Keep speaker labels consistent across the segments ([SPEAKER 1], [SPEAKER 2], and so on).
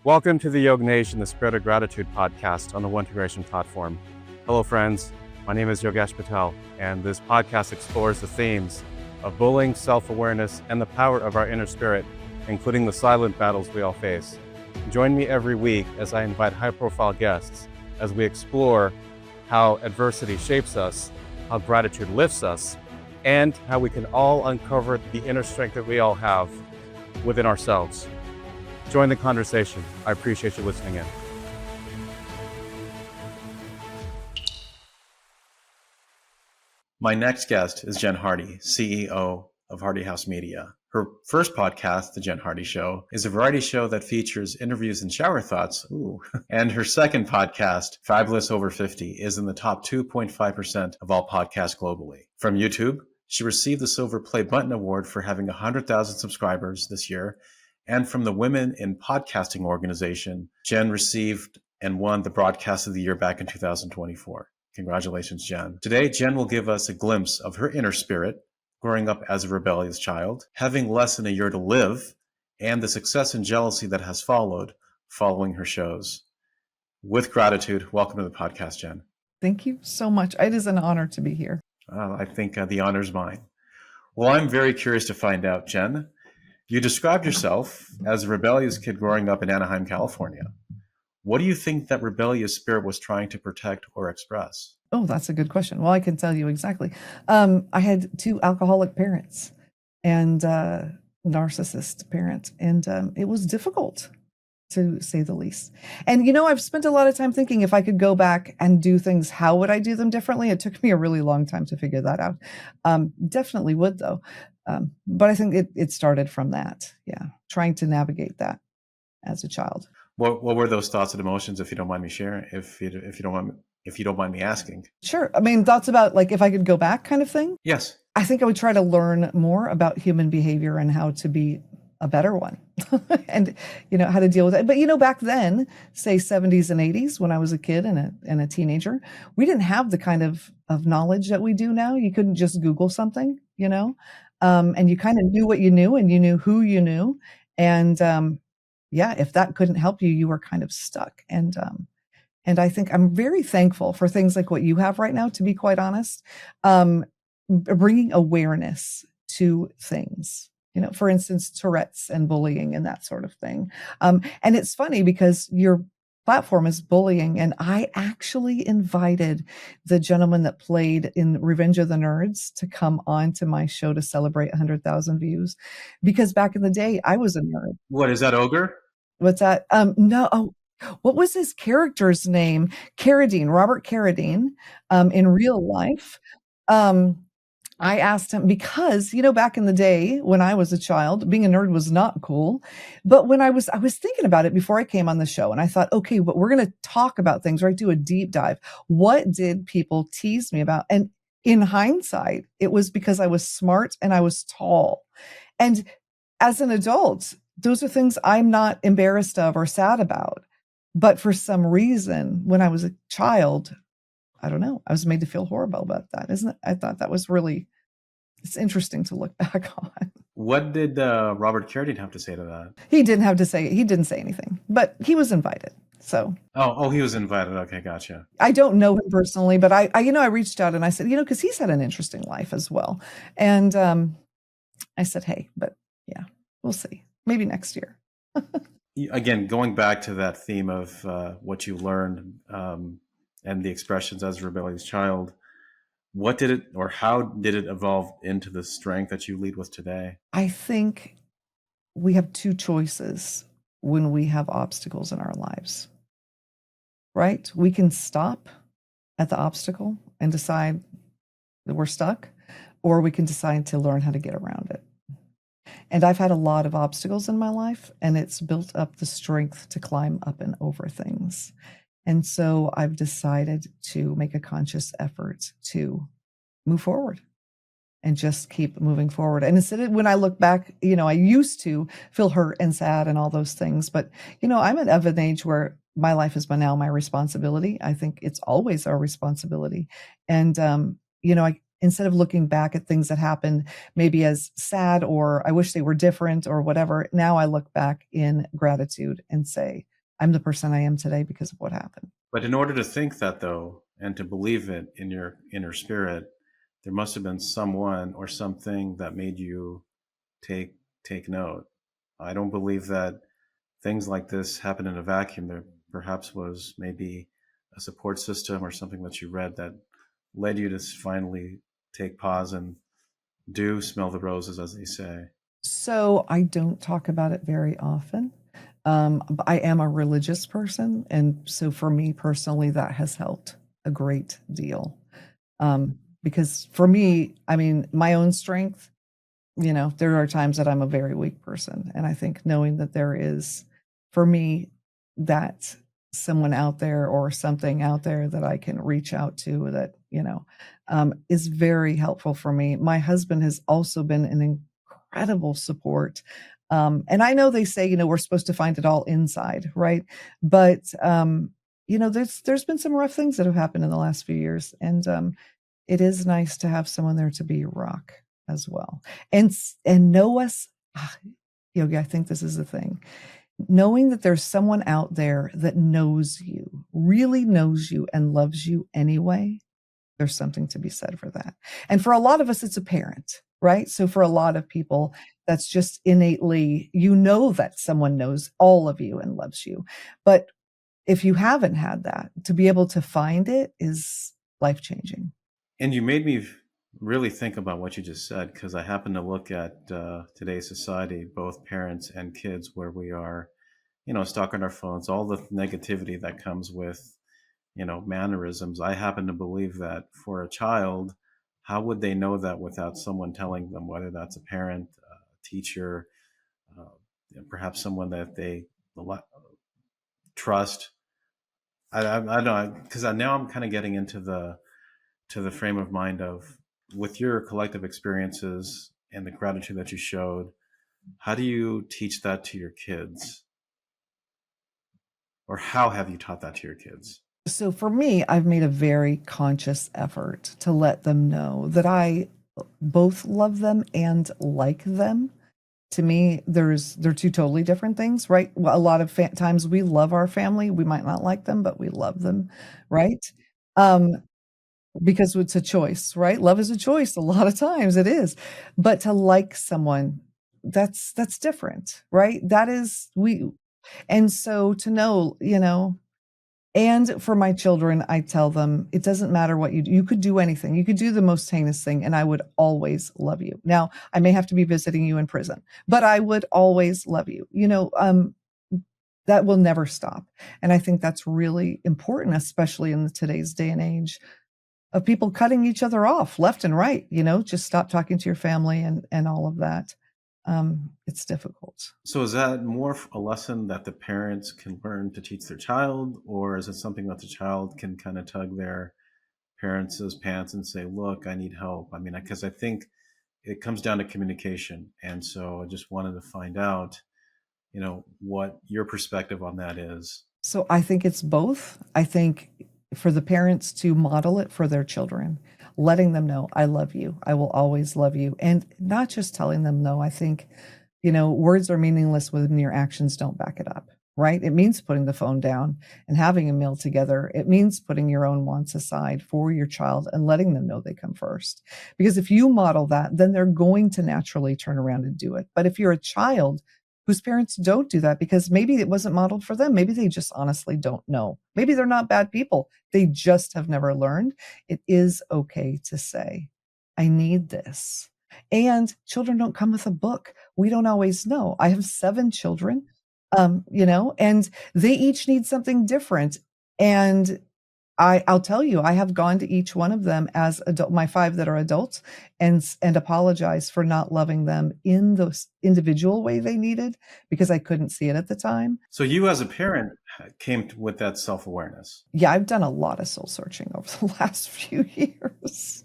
[SPEAKER 1] Welcome to the YoggNation, the Spirit of Gratitude podcast on the One platform. Hello, friends. My name is Yogesh Patel, and this podcast explores the themes of bullying, self-awareness, and the power of our inner spirit, including the silent battles we all face. Join me every week as I invite high-profile guests as we explore how adversity shapes us, how gratitude lifts us, and how we can all uncover the inner strength that we all have within ourselves. Join the conversation. I appreciate you listening in. My next guest is Jen Hardy, CEO of Hardy House Media. Her first podcast, The Jen Hardy Show, is a variety show that features interviews and shower thoughts. And her second podcast, Fabulous Over 50, is in the top 2.5% of all podcasts globally. From YouTube, she received the Silver Play Button Award for having 100,000 subscribers this year. And from the Women in Podcasting organization, Jen received and won the Broadcast of the Year back in 2024. Congratulations, Jen. Today, Jen will give us a glimpse of her inner spirit, growing up as a rebellious child, having less than a year to live, and the success and jealousy that has followed following her shows. With gratitude, welcome to the podcast, Jen.
[SPEAKER 2] Thank you so much. It is an honor to be here.
[SPEAKER 1] I think the honor's mine. Well, I'm very curious to find out, Jen. You described yourself as a rebellious kid growing up in Anaheim, California. What do you think that rebellious spirit was trying to protect or express?
[SPEAKER 2] Oh, that's a good question. Well, I can tell you exactly. I had two alcoholic parents and narcissist parents, and it was difficult, to say the least. And, I've spent a lot of time thinking if I could go back and do things, how would I do them differently? It took me a really long time to figure that out. Definitely would, though. But I think it started from that. Yeah. Trying to navigate that as a child.
[SPEAKER 1] What were those thoughts and emotions, if you don't mind me sharing, if you don't mind me asking?
[SPEAKER 2] Sure. I mean, thoughts about like, if I could go back kind of thing?
[SPEAKER 1] Yes.
[SPEAKER 2] I think I would try to learn more about human behavior and how to be a better one and, how to deal with it. But, back then, say 70s and 80s, when I was a kid and a teenager, we didn't have the kind of knowledge that we do now. You couldn't just Google something, and you kind of knew what you knew and you knew who you knew. And, if that couldn't help you, you were kind of stuck. And I think I'm very thankful for things like what you have right now, to be quite honest, bringing awareness to things. For instance, Tourette's and bullying and that sort of thing. And it's funny because your platform is bullying. And I actually invited the gentleman that played in Revenge of the Nerds to come on to my show to celebrate 100,000 views. Because back in the day, I was a nerd.
[SPEAKER 1] What, is that Ogre?
[SPEAKER 2] What's that? No. Oh, what was his character's name? Carradine, Robert Carradine, in real life. I asked him because, back in the day when I was a child, being a nerd was not cool. But when I was thinking about it before I came on the show, and I thought, okay, but we're going to talk about things, right? Do a deep dive. What did people tease me about? And in hindsight, it was because I was smart and I was tall. And as an adult, those are things I'm not embarrassed of or sad about. But for some reason, when I was a child, I don't know, I was made to feel horrible about that, isn't it? I thought that was really, it's interesting to look back on.
[SPEAKER 1] What did Robert Carradine have to say to that?
[SPEAKER 2] He didn't have to say, he didn't say anything, but he was invited. So.
[SPEAKER 1] Oh, he was invited. Okay, gotcha.
[SPEAKER 2] I don't know him personally, but I reached out and I said, because he's had an interesting life as well. And I said, hey, but yeah, we'll see. Maybe next year.
[SPEAKER 1] Again, going back to that theme of what you learned and the expressions as a rebellious child, what did it, or how did it evolve into the strength that you lead with today?
[SPEAKER 2] I think we have two choices when we have obstacles in our lives, right? We can stop at the obstacle and decide that we're stuck, or we can decide to learn how to get around it. And I've had a lot of obstacles in my life, and it's built up the strength to climb up and over things. And so I've decided to make a conscious effort to move forward and just keep moving forward. And instead of, when I look back, I used to feel hurt and sad and all those things, but, I'm of an age where my life is now my responsibility. I think it's always our responsibility. And, instead of looking back at things that happened maybe as sad or I wish they were different or whatever, now I look back in gratitude and say, I'm the person I am today because of what happened.
[SPEAKER 1] But in order to think that, though, and to believe it in your inner spirit, there must have been someone or something that made you take take note. I don't believe that things like this happen in a vacuum. There perhaps was maybe a support system or something that you read that led you to finally take pause and do smell the roses, as they say.
[SPEAKER 2] So I don't talk about it very often. But I am a religious person, and so for me personally, that has helped a great deal. Because for me, I mean, my own strength, there are times that I'm a very weak person. And I think knowing that there is, for me, that someone out there or something out there that I can reach out to that, is very helpful for me. My husband has also been an incredible support. And I know they say, we're supposed to find it all inside, right? But, there's been some rough things that have happened in the last few years. And it is nice to have someone there to be your rock as well. And know us, Yogi, I think this is the thing. Knowing that there's someone out there that knows you, really knows you and loves you anyway, there's something to be said for that. And for a lot of us, it's a parent, right? So for a lot of people, that's just innately, that someone knows all of you and loves you. But if you haven't had that, to be able to find it is life-changing.
[SPEAKER 1] And you made me really think about what you just said, because I happen to look at today's society, both parents and kids, where we are, stuck on our phones, all the negativity that comes with, mannerisms. I happen to believe that for a child, how would they know that without someone telling them, whether that's a parent, a teacher, uh, perhaps someone that they trust? I don't know, because now I'm kind of getting into the frame of mind of, with your collective experiences and the gratitude that you showed, how do you teach that to your kids? Or how have you taught that to your kids?
[SPEAKER 2] So for me, I've made a very conscious effort to let them know that I both love them and like them. To me, they're two totally different things, right? Well, a lot of times we love our family. We might not like them, but we love them, right? Um, because it's a choice, right? Love is a choice. A lot of times it is. But to like someone, that's different, right? That is we and so to know, and for my children, I tell them it doesn't matter what you do. You could do anything. You could do the most heinous thing, and I would always love you. Now, I may have to be visiting you in prison, but I would always love you. That will never stop. And I think that's really important, especially in today's day and age of people cutting each other off left and right. Just stop talking to your family and all of that. It's difficult.
[SPEAKER 1] So is that more a lesson that the parents can learn to teach their child, or is it something that the child can kind of tug their parents' pants and say, look, I need help? I mean, because I think it comes down to communication. And so I just wanted to find out, what your perspective on that is.
[SPEAKER 2] So I think it's both. I think for the parents to model it for their children, letting them know, I love you. I will always love you. And not just telling them no. I think, words are meaningless when your actions don't back it up, right? It means putting the phone down and having a meal together. It means putting your own wants aside for your child and letting them know they come first. Because if you model that, then they're going to naturally turn around and do it. But if you're a child whose parents don't do that because maybe it wasn't modeled for them. Maybe they just honestly don't know. Maybe they're not bad people. They just have never learned. It is okay to say, I need this. And children don't come with a book. We don't always know. I have 7 children, and they each need something different. And I'll tell you, I have gone to each one of them as my 5 that are adults and apologize for not loving them in the individual way they needed because I couldn't see it at the time.
[SPEAKER 1] So you as a parent came with that self-awareness.
[SPEAKER 2] Yeah, I've done a lot of soul searching over the last few years.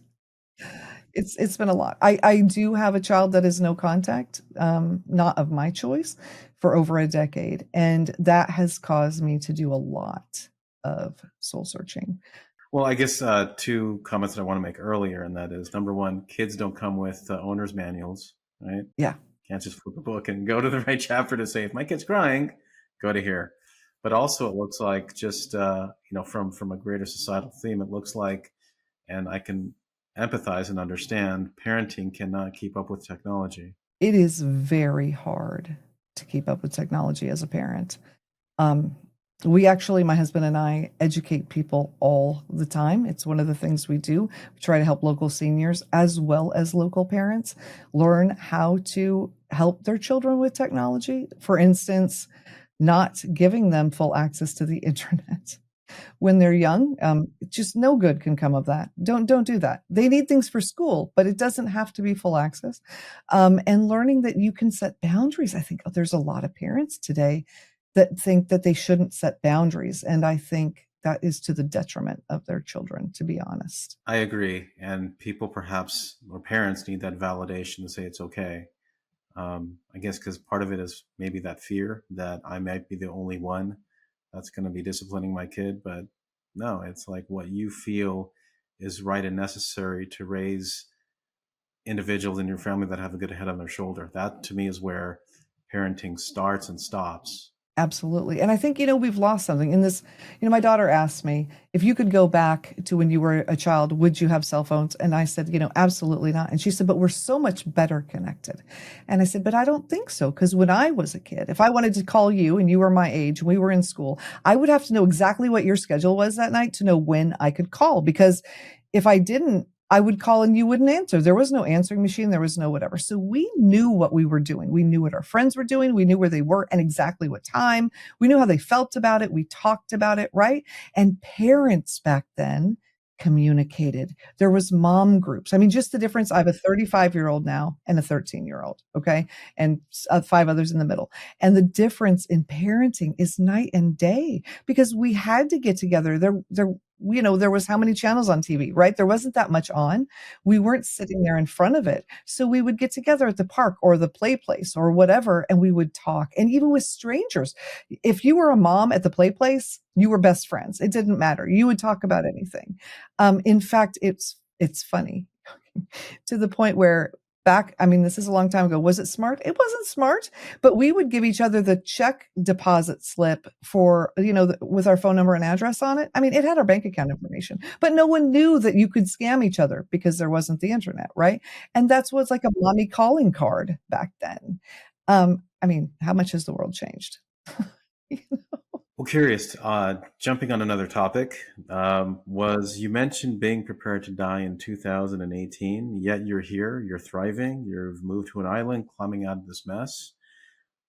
[SPEAKER 2] It's been a lot. I do have a child that is no contact, not of my choice, for over a decade, and that has caused me to do a lot of soul searching.
[SPEAKER 1] Well, I guess 2 comments that I want to make earlier, and that is, number 1, kids don't come with owner's manuals, right?
[SPEAKER 2] Yeah.
[SPEAKER 1] Can't just flip a book and go to the right chapter to say, if my kid's crying, go to here. But also, it looks like just from a greater societal theme, it looks like, and I can empathize and understand, parenting cannot keep up with technology.
[SPEAKER 2] It is very hard to keep up with technology as a parent. Um, we actually, my husband and I, educate people all the time. It's one of the things we do. We try to help local seniors as well as local parents learn how to help their children with technology. For instance, not giving them full access to the internet when they're young. Just no good can come of that. Don't do that. They need things for school, but it doesn't have to be full access. And learning that you can set boundaries. I think there's a lot of parents today that think that they shouldn't set boundaries, and I think that is to the detriment of their children, to be honest.
[SPEAKER 1] I agree. And people perhaps, or parents, need that validation to say it's okay. I guess because part of it is maybe that fear that I might be the only one that's going to be disciplining my kid. But no, it's like what you feel is right and necessary to raise individuals in your family that have a good head on their shoulder. That to me is where parenting starts and stops.
[SPEAKER 2] Absolutely. And I think, we've lost something in this. My daughter asked me, if you could go back to when you were a child, would you have cell phones? And I said, absolutely not. And she said, but we're so much better connected. And I said, but I don't think so. Because when I was a kid, if I wanted to call you and you were my age, we were in school, I would have to know exactly what your schedule was that night to know when I could call. Because if I didn't, I would call and you wouldn't answer. There was no answering machine. There was no whatever. So we knew what we were doing. We knew what our friends were doing. We knew where they were and exactly what time. We knew how they felt about it. We talked about it, right? And parents back then communicated. There was mom groups. I mean, just the difference. I have a 35-year-old now and a 13-year-old, okay? And 5 others in the middle. And the difference in parenting is night and day because we had to get together. There was how many channels on TV, right? There wasn't that much on. We weren't sitting there in front of it. So we would get together at the park or the play place or whatever, and we would talk. And even with strangers, if you were a mom at the play place, you were best friends. It didn't matter. You would talk about anything. In fact, it's funny to the point where this is a long time ago. Was it smart? It wasn't smart, but we would give each other the check deposit slip for, with our phone number and address on it. I mean, it had our bank account information, but no one knew that you could scam each other because there wasn't the internet, right? And that's what's like a mommy calling card back then. How much has the world changed?
[SPEAKER 1] Well, curious, jumping on another topic, was you mentioned being prepared to die in 2018, yet you're here, you're thriving, you've moved to an island, climbing out of this mess.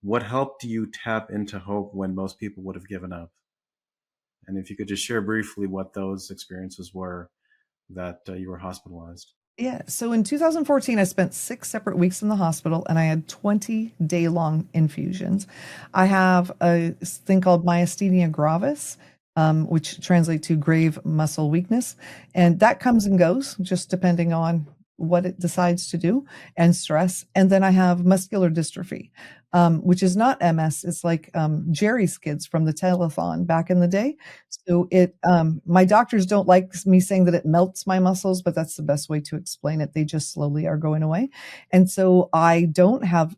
[SPEAKER 1] What helped you tap into hope when most people would have given up? And if you could just share briefly what those experiences were that you were hospitalized.
[SPEAKER 2] Yeah. So in 2014, I spent 6 separate weeks in the hospital and I had 20-day-long infusions. I have a thing called myasthenia gravis, which translates to grave muscle weakness. And that comes and goes just depending on what it decides to do and stress. And then I have muscular dystrophy, which is not MS. It's like Jerry's kids from the telethon back in the day. So my doctors don't like me saying that it melts my muscles, but that's the best way to explain it. They just slowly are going away. And so I have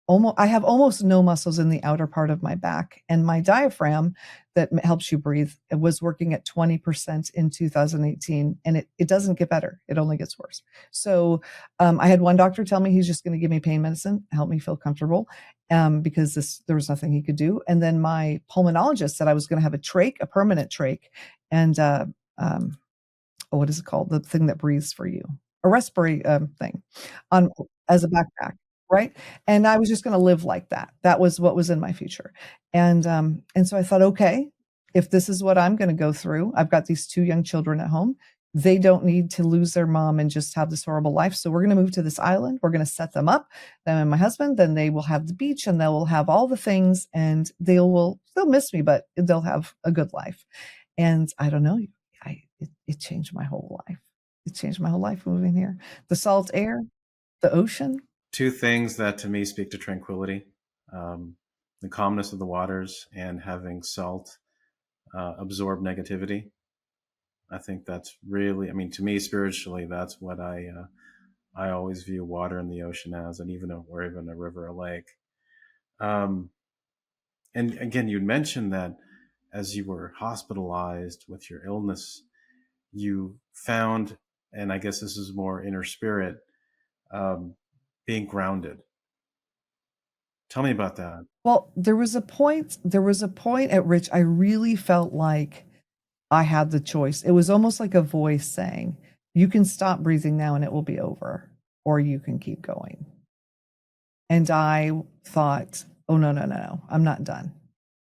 [SPEAKER 2] almost no muscles in the outer part of my back, and my diaphragm that helps you breathe, it was working at 20% in 2018, and it doesn't get better. It only gets worse. So I had one doctor tell me he's just going to give me pain medicine, help me feel comfortable, because there was nothing he could do. And then my pulmonologist said I was going to have a permanent trach, and what is it called? The thing that breathes for you, a respiratory thing, on as a backpack, right? And I was just going to live like that. That was what was in my future, and so I thought, okay, if this is what I'm going to go through, I've got these 2 young children at home. They don't need to lose their mom and just have this horrible life. So we're going to move to this island. We're going to set them up. Them and my husband. Then they will have the beach and they will have all the things, and they'll miss me, but they'll have a good life. And I don't know. It changed my whole life. It changed my whole life moving here. The salt air, the ocean.
[SPEAKER 1] Two things that to me speak to tranquility, the calmness of the waters and having salt absorb negativity. I think that's really, I mean, to me, spiritually, that's what I always view water in the ocean as, and or even a river or lake. Um, and again, you mentioned that as you were hospitalized with your illness, you found, and I guess this is more inner spirit, um, being grounded. Tell me about that.
[SPEAKER 2] Well, there was a point at which I really felt like I had the choice. It was almost like a voice saying, "You can stop breathing now and it will be over, or you can keep going." And I thought, "Oh, no, no, no, no. I'm not done.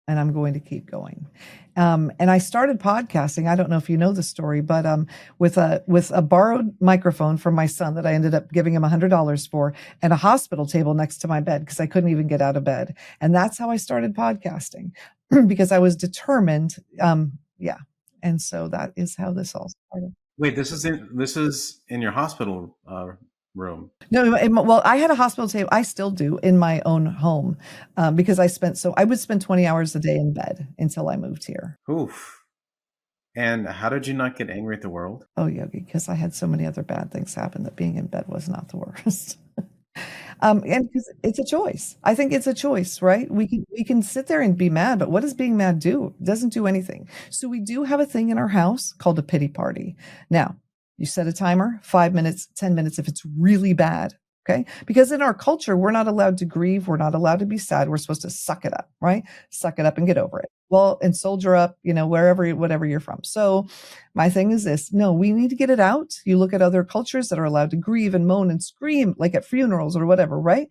[SPEAKER 2] And I'm going to keep going." And I started podcasting. I don't know if you know the story, but with a borrowed microphone from my son that I ended up giving him $100 for, and a hospital table next to my bed because I couldn't even get out of bed. And that's how I started podcasting because I was determined. Yeah. And so that is how this all started.
[SPEAKER 1] Wait, this is in your hospital room.
[SPEAKER 2] No, well, I had a hospital table. I still do in my own home because I would spend 20 hours a day in bed until I moved here.
[SPEAKER 1] Oof. And how did you not get angry at the world?
[SPEAKER 2] Oh, Yogi, because I had so many other bad things happen that being in bed was not the worst. And because it's a choice. I think it's a choice, right? We can sit there and be mad, but what does being mad do? It doesn't do anything. So we do have a thing in our house called a pity party. Now, you set a timer, 5 minutes, 10 minutes if it's really bad. Okay. Because in our culture, we're not allowed to grieve. We're not allowed to be sad. We're supposed to suck it up, right? Suck it up and get over it. Well, and soldier up, whatever you're from. So my thing is this: no, we need to get it out. You look at other cultures that are allowed to grieve and moan and scream, like at funerals or whatever, right?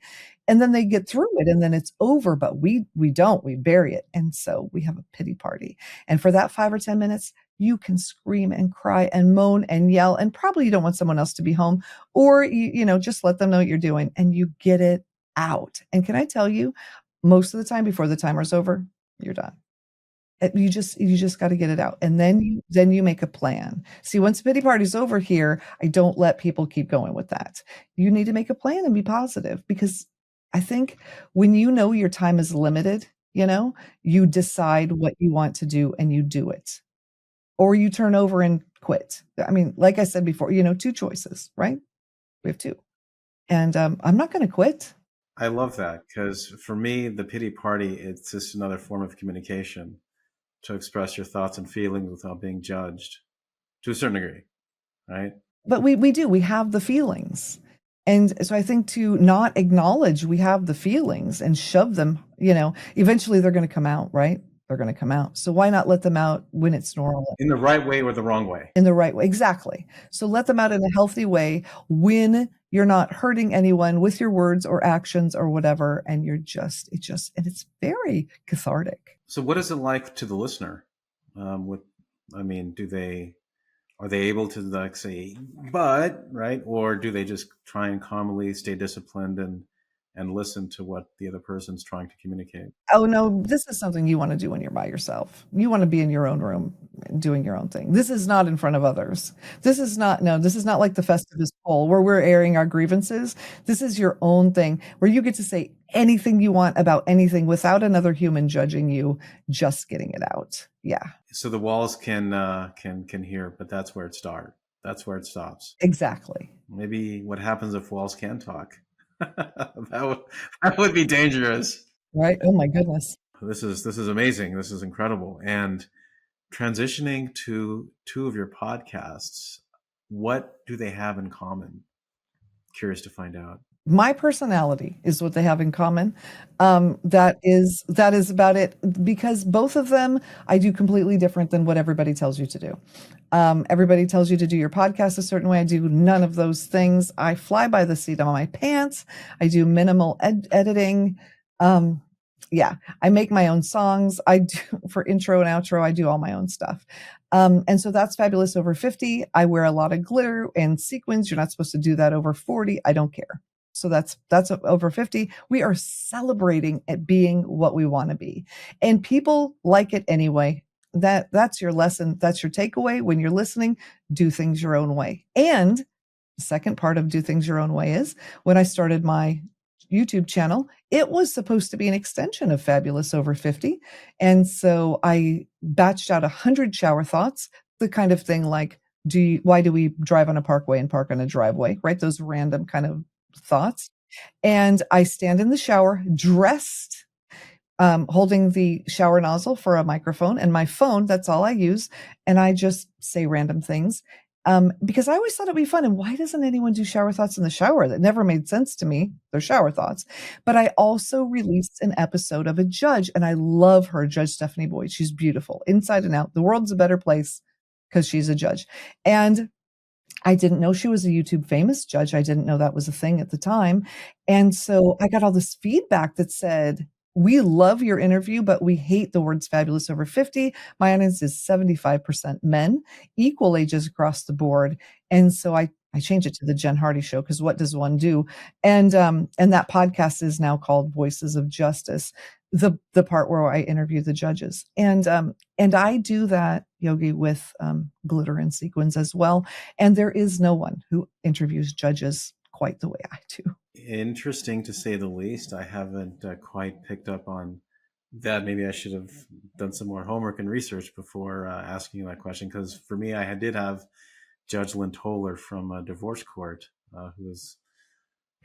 [SPEAKER 2] And then they get through it and then it's over, but we don't, we bury it. And so we have a pity party. And for that 5 or 10 minutes, you can scream and cry and moan and yell. And probably you don't want someone else to be home, or just let them know what you're doing and you get it out. And can I tell you, most of the time before the timer's over, you're done. You just got to get it out, and then you make a plan. See, once the pity party's over here, I don't let people keep going with that. You need to make a plan and be positive, because I think when you know your time is limited, you decide what you want to do and you do it, or you turn over and quit. I mean, like I said before, two choices, right? We have two, and I'm not going to quit.
[SPEAKER 1] I love that, because for me, the pity party, it's just another form of communication to express your thoughts and feelings without being judged to a certain degree, right?
[SPEAKER 2] But we have the feelings. And so I think to not acknowledge we have the feelings and shove them, eventually they're going to come out, right? They're going to come out. So why not let them out when it's normal?
[SPEAKER 1] In the right way or the wrong way?
[SPEAKER 2] In the right way. Exactly. So let them out in a healthy way when you're not hurting anyone with your words or actions or whatever. And and it's very cathartic.
[SPEAKER 1] So what is it like to the listener? Are they able to like say, but, right? Or do they just try and calmly stay disciplined and listen to what the other person's trying to communicate?
[SPEAKER 2] Oh, no, this is something you want to do when you're by yourself. You want to be in your own room doing your own thing. This is not in front of others. This is not like the Festivus poll where we're airing our grievances. This is your own thing where you get to say anything you want about anything without another human judging you, just getting it out. Yeah.
[SPEAKER 1] So the walls can hear, but that's where it starts. That's where it stops.
[SPEAKER 2] Exactly.
[SPEAKER 1] Maybe what happens if walls can talk? that would be dangerous.
[SPEAKER 2] Right? Oh my goodness.
[SPEAKER 1] This is amazing. This is incredible. And transitioning to two of your podcasts, what do they have in common? Curious to find out.
[SPEAKER 2] My personality is what they have in common. That is about it, because both of them I do completely different than what everybody tells you to do. Everybody tells you to do your podcast a certain way. I do none of those things. I fly by the seat of my pants. I do minimal editing. Yeah, I make my own songs. I do for intro and outro. I do all my own stuff. And so that's Fabulous Over 50. I wear a lot of glitter and sequins. You're not supposed to do that over 40. I don't care. So that's over 50. We are celebrating at being what we want to be. And people like it anyway. That's your lesson. That's your takeaway when you're listening. Do things your own way. And the second part of do things your own way is when I started my YouTube channel, it was supposed to be an extension of Fabulous Over 50. And so I batched out 100 shower thoughts, the kind of thing like, why do we drive on a parkway and park on a driveway, right? Those random kind of thoughts. And I stand in the shower dressed holding the shower nozzle for a microphone, and my phone, that's all I use, and I just say random things, because I always thought it'd be fun, and why doesn't anyone do shower thoughts in the shower? That never made sense to me. They're shower thoughts. But I also released an episode of a judge, and I love her, Judge Stephanie Boyd. She's beautiful, inside and out. The world's a better place because she's a judge. And I didn't know she was a YouTube famous judge. I didn't know that was a thing at the time. And so I got all this feedback that said, "We love your interview, but we hate the words fabulous over 50. My audience is 75% men, equal ages across the board." And so I changed it to the Jen Hardy Show because what does one do? And that podcast is now called Voices of Justice, the part where I interview the judges. And I do that, Yogi, with glitter and sequins as well. And there is no one who interviews judges quite the way I do.
[SPEAKER 1] Interesting to say the least. I haven't quite picked up on that. Maybe I should have done some more homework and research before asking you that question. Because for me, I did have Judge Lynn Toller from a divorce court who was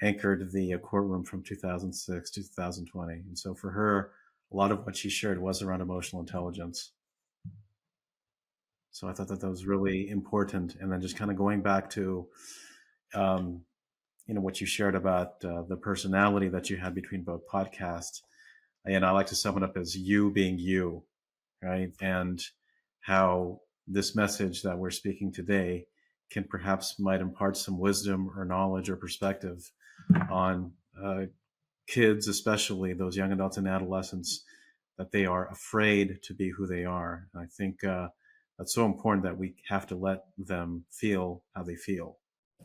[SPEAKER 1] anchored the courtroom from 2006 to 2020. And so for her, a lot of what she shared was around emotional intelligence. So I thought that was really important. And then just kind of going back to, what you shared about the personality that you had between both podcasts. And I like to sum it up as you being you, right? And how this message that we're speaking today can perhaps might impart some wisdom or knowledge or perspective on kids, especially those young adults and adolescents, that they are afraid to be who they are. And I think that's so important that we have to let them feel how they feel.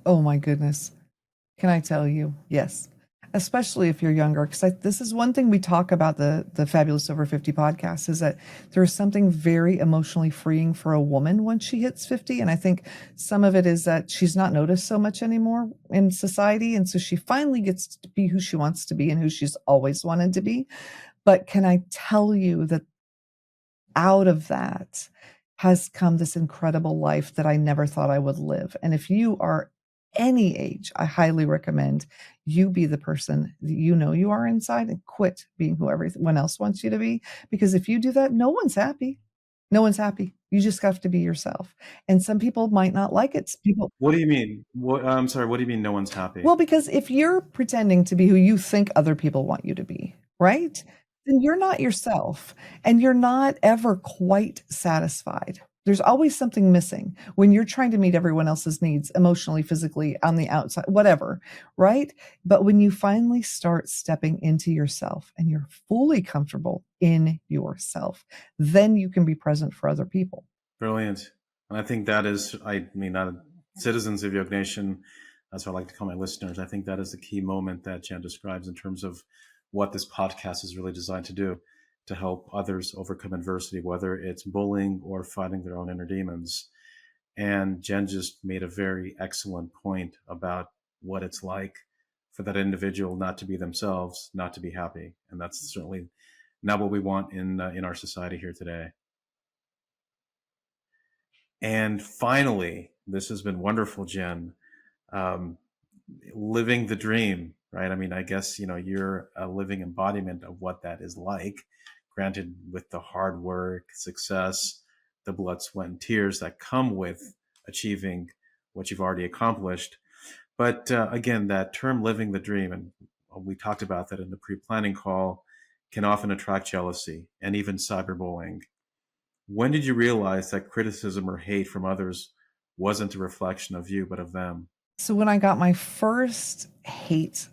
[SPEAKER 2] Oh my goodness. Can I tell you? Yes. Especially if you're younger, because this is one thing we talk about the Fabulous Over 50 podcast, is that there's something very emotionally freeing for a woman once she hits 50. And I think some of it is that she's not noticed so much anymore in society. And so she finally gets to be who she wants to be and who she's always wanted to be. But can I tell you that out of that has come this incredible life that I never thought I would live. And if you are any age, I highly recommend you be the person that you know you are inside and quit being who everyone else wants you to be. Because if you do that, no one's happy. No one's happy. You just have to be yourself. And some people might not like it.
[SPEAKER 1] What do you mean? I'm sorry. What do you mean no one's happy?
[SPEAKER 2] Well, because if you're pretending to be who you think other people want you to be, right? Then you're not yourself and you're not ever quite satisfied. There's always something missing when you're trying to meet everyone else's needs emotionally, physically, on the outside, whatever, right? But when you finally start stepping into yourself and you're fully comfortable in yourself, then you can be present for other people.
[SPEAKER 1] Brilliant. And I think that is, citizens of YoggNation, that's what I like to call my listeners. I think that is the key moment that Jen describes in terms of what this podcast is really designed to do, to help others overcome adversity, whether it's bullying or fighting their own inner demons. And Jen just made a very excellent point about what it's like for that individual not to be themselves, not to be happy. And that's certainly not what we want in our society here today. And finally, this has been wonderful, Jen. Living the dream, right? I mean, I guess, you're a living embodiment of what that is like, granted with the hard work, success, the blood, sweat, and tears that come with achieving what you've already accomplished. But again, that term living the dream, and we talked about that in the pre-planning call, can often attract jealousy and even cyberbullying. When did you realize that criticism or hate from others wasn't a reflection of you, but of them?
[SPEAKER 2] So when I got my first hate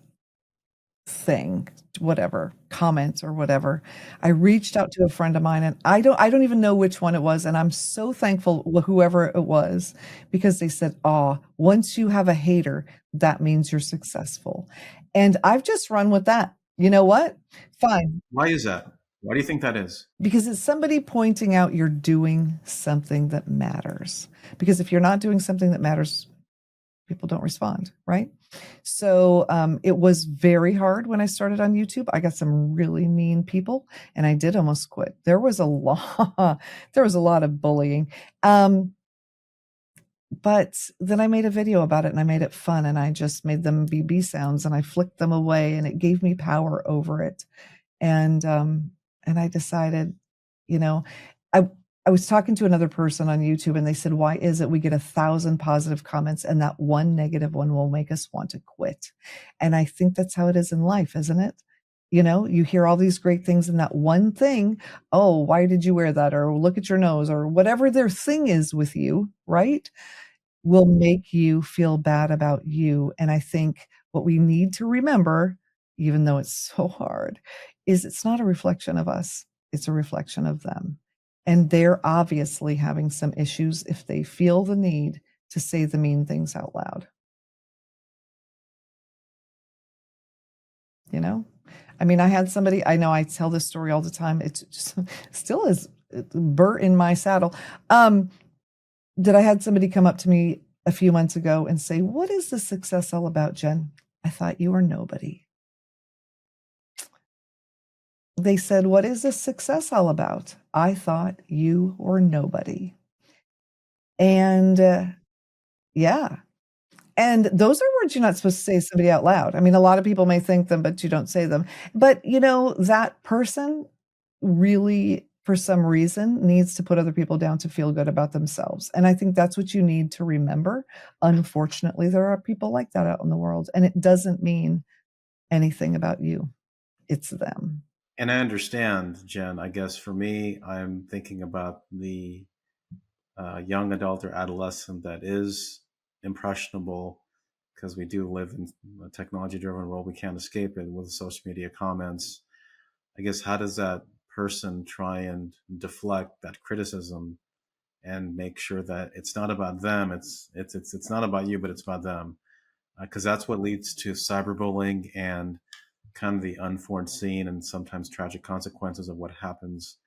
[SPEAKER 2] thing, whatever, comments or whatever, I reached out to a friend of mine, and I don't even know which one it was. And I'm so thankful, whoever it was, because they said, "Oh, once you have a hater, that means you're successful." And I've just run with that. You know what? Fine.
[SPEAKER 1] Why is that? Why do you think that is?
[SPEAKER 2] Because it's somebody pointing out you're doing something that matters. Because if you're not doing something that matters, people don't respond, right? So it was very hard when I started on YouTube. I got some really mean people, and I did almost quit. There was a lot of bullying. But then I made a video about it, and I made it fun, and I just made them BB sounds, and I flicked them away, and it gave me power over it. And And I decided, you know, I I was talking to another person on YouTube and they said, "Why is it we get 1,000 positive comments and that one negative one will make us want to quit?" And I think that's how it is in life, isn't it? You hear all these great things and that one thing, "Oh, why did you wear that?" Or "Look at your nose," or whatever their thing is with you, right? Will make you feel bad about you, and I think what we need to remember, even though it's so hard, is it's not a reflection of us, it's a reflection of them, and they're obviously having some issues if they feel the need to say the mean things out loud, you know? I mean, I had somebody I know I tell this story all the time, it's just still is burr in my saddle, um, that I had somebody come up to me a few months ago and say, "What is the success all about, Jen?" I thought, "You are nobody." They said, "What is the success all about?" I thought, "You were nobody." And, yeah. And those are words you're not supposed to say to somebody out loud. I mean, a lot of people may think them, but you don't say them. But, that person really, for some reason, needs to put other people down to feel good about themselves. And I think that's what you need to remember. Unfortunately, there are people like that out in the world, and it doesn't mean anything about you. It's them.
[SPEAKER 1] And I understand, Jen. I guess for me, I'm thinking about the young adult or adolescent that is impressionable because we do live in a technology driven world. We can't escape it with social media comments. I guess how does that person try and deflect that criticism and make sure that it's not about them, it's not about you, but it's about them, because that's what leads to cyberbullying and kind of the unforeseen and sometimes tragic consequences of what happens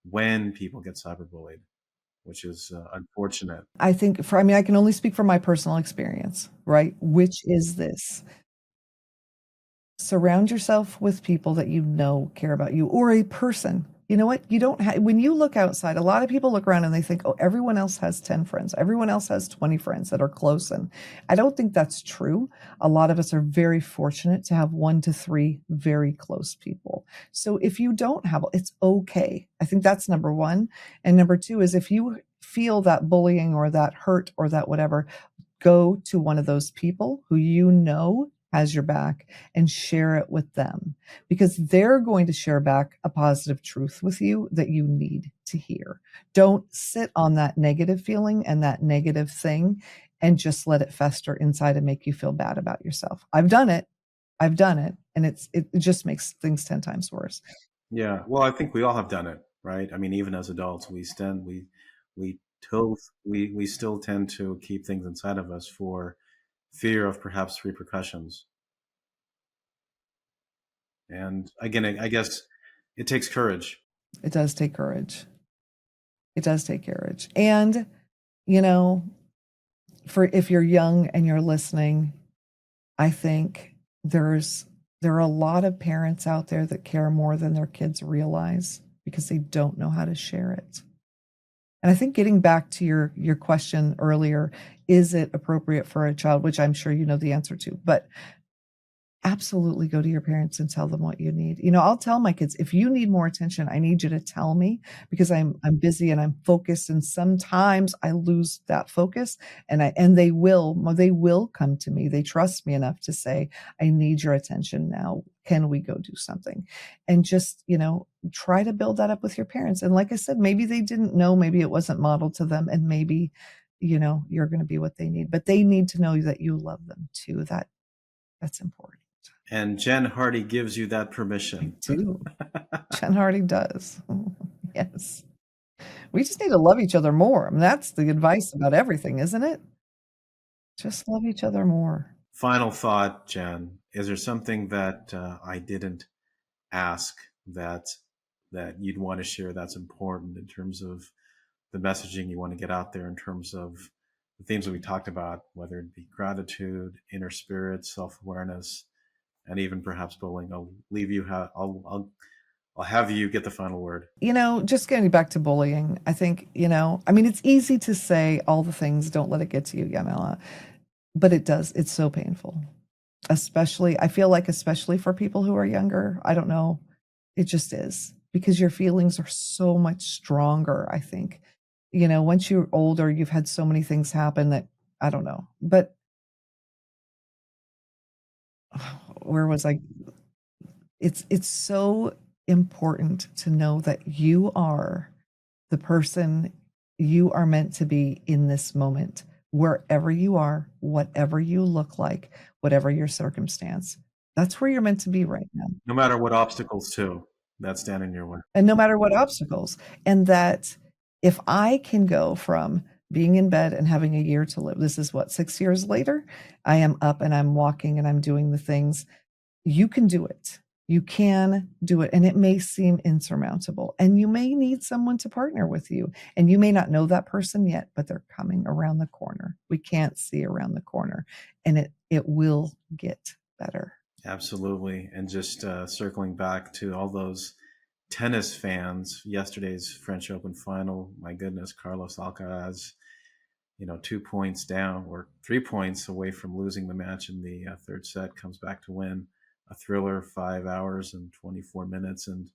[SPEAKER 1] when people get cyberbullied, which is unfortunate.
[SPEAKER 2] I think I can only speak from my personal experience, right? Which is this: surround yourself with people that you know care about you, or a person. You know what? You don't have, when you look outside, a lot of people look around and they think, oh, everyone else has 10 friends. Everyone else has 20 friends that are close. And I don't think that's true. A lot of us are very fortunate to have 1 to 3 very close people. So if you don't have, it's okay. I think that's number one. And number two is if you feel that bullying or that hurt or that whatever, go to one of those people who you know has your back and share it with them, because they're going to share back a positive truth with you that you need to hear. Don't sit on that negative feeling and that negative thing and just let it fester inside and make you feel bad about yourself. I've done it. I've done it. And it just makes things 10 times worse.
[SPEAKER 1] Yeah, well, I think we all have done it, right? I mean, even as adults, we till we still tend to keep things inside of us for fear of perhaps repercussions. And again, I guess it takes courage.
[SPEAKER 2] It does take courage. It does take courage. And, you know, for if you're young and you're listening, I think there are a lot of parents out there that care more than their kids realize because they don't know how to share it. And I think getting back to your question earlier, is it appropriate for a child, which I'm sure you know the answer to, but absolutely go to your parents and tell them what you need. I'll tell my kids, if you need more attention, I need you to tell me, because I'm busy and I'm focused, and sometimes I lose that focus, and they will come to me. They trust me enough to say, I need your attention now. Can we go do something? And just, try to build that up with your parents. And like I said, maybe they didn't know, maybe it wasn't modeled to them, and maybe, you're going to be what they need, but they need to know that you love them too. That's important.
[SPEAKER 1] And Jen Hardy gives you that
[SPEAKER 2] I
[SPEAKER 1] permission.
[SPEAKER 2] do. Jen Hardy does. Yes. We just need to love each other more. I mean, that's the advice about everything, isn't it? Just love each other more.
[SPEAKER 1] Final thought, Jen. Is there something that I didn't ask that you'd want to share that's important in terms of the messaging you want to get out there, in terms of the themes that we talked about, whether it be gratitude, inner spirit, self-awareness, and even perhaps bullying? I'll leave you. I'll have you get the final word.
[SPEAKER 2] Just getting back to bullying, I think, I mean, it's easy to say all the things, don't let it get to you, Yamela, but it does. It's so painful. I feel like, especially for people who are younger, I don't know. It just is. because your feelings are so much stronger, I think. Once you're older, you've had so many things happen that I don't know. But where was I? It's so important to know that you are the person you are meant to be in this moment, wherever you are, whatever you look like, whatever your circumstance. That's where you're meant to be right now.
[SPEAKER 1] No matter what obstacles, too, that stand in your way.
[SPEAKER 2] And no matter what obstacles. And that if I can go from being in bed and having a year to live, this is what, 6 years later, I am up and I'm walking and I'm doing the things. You can do it. You can do it. And it may seem insurmountable. And you may need someone to partner with you. And you may not know that person yet, but they're coming around the corner. We can't see around the corner. And it will get better.
[SPEAKER 1] Absolutely. And just circling back to all those tennis fans, yesterday's French Open final, my goodness, Carlos Alcaraz, 2 points down or 3 points away from losing the match in the third set, comes back to win a thriller, 5 hours and 24 minutes. And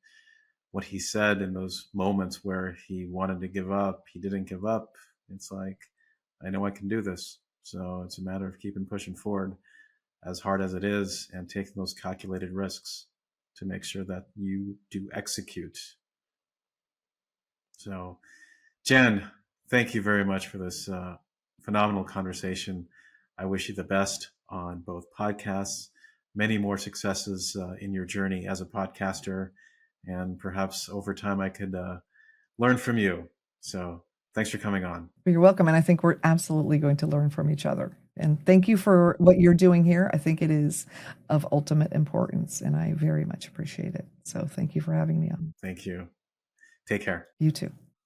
[SPEAKER 1] what he said in those moments where he wanted to give up, he didn't give up. It's like, I know I can do this. So it's a matter of keeping pushing forward, as hard as it is, and taking those calculated risks to make sure that you do execute. So, Jen, thank you very much for this phenomenal conversation. I wish you the best on both podcasts, many more successes in your journey as a podcaster, and perhaps over time I could learn from you. So thanks for coming on.
[SPEAKER 2] You're welcome. And I think we're absolutely going to learn from each other. And thank you for what you're doing here. I think it is of ultimate importance, and I very much appreciate it. So thank you for having me on.
[SPEAKER 1] Thank you. Take care.
[SPEAKER 2] You too.